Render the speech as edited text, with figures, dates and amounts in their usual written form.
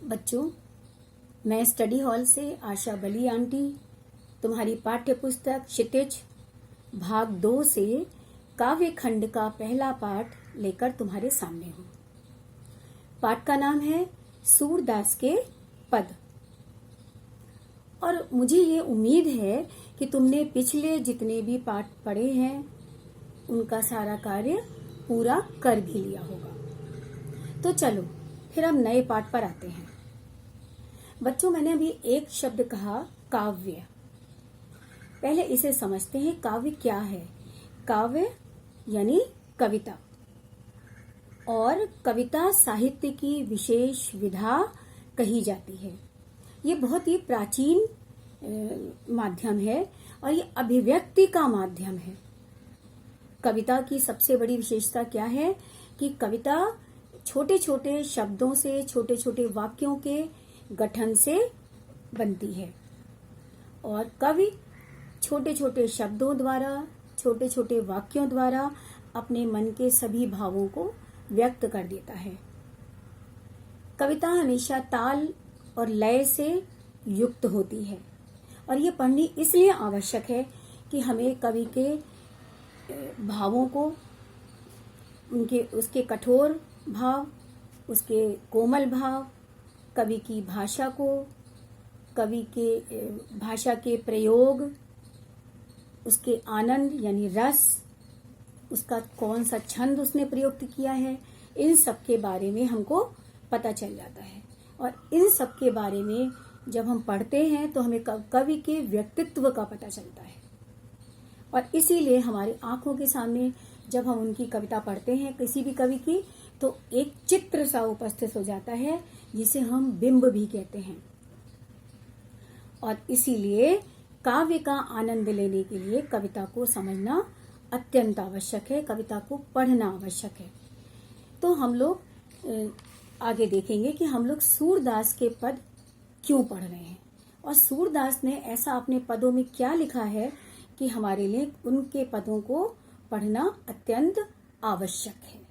बच्चों, मैं study hall से आशा बली आंटी तुम्हारी पाठ्य पुस्तक क्षितिज भाग 2 से काव्य खंड का पहला पाठ लेकर तुम्हारे सामने हूँ। पाठ का नाम है सूरदास के पद। और मुझे ये उम्मीद है कि तुमने पिछले जितने भी पाठ पढ़े हैं उनका सारा कार्य पूरा कर भी लिया होगा। तो चलो फिर हम नए पाठ पर आते हैं। बच्चों, मैंने अभी एक शब्द कहा काव्य। पहले इसे समझते हैं, काव्य क्या है। काव्य यानी कविता, और कविता साहित्य की विशेष विधा कही जाती है। ये बहुत ही प्राचीन माध्यम है और ये अभिव्यक्ति का माध्यम है। कविता की सबसे बड़ी विशेषता क्या है कि कविता छोटे छोटे शब्दों से, छोटे छोटे वाक्यों के गठन से बनती है, और कवि छोटे छोटे शब्दों द्वारा, छोटे छोटे वाक्यों द्वारा अपने मन के सभी भावों को व्यक्त कर देता है। कविता हमेशा ताल और लय से युक्त होती है, और ये पढ़नी इसलिए आवश्यक है कि हमें कवि के भावों को, उसके कठोर भाव, उसके कोमल भाव, कवि की भाषा को, कवि के भाषा के प्रयोग, उसके आनंद यानी रस, उसका कौन सा छंद उसने प्रयुक्त किया है, इन सब के बारे में हमको पता चल जाता है। और इन सब के बारे में जब हम पढ़ते हैं तो हमें कवि के व्यक्तित्व का पता चलता है, और इसीलिए हमारी आंखों के सामने जब हम उनकी कविता पढ़ते हैं, किसी भी कवि की, तो एक चित्र सा उपस्थित हो जाता है जिसे हम बिंब भी कहते हैं। और इसीलिए काव्य का आनंद लेने के लिए कविता को समझना अत्यंत आवश्यक है, कविता को पढ़ना आवश्यक है। तो हम लोग आगे देखेंगे कि हम लोग सूरदास के पद क्यों पढ़ रहे हैं, और सूरदास ने ऐसा अपने पदों में क्या लिखा है कि हमारे लिए उनके पदों को पढ़ना अत्यंत आवश्यक है।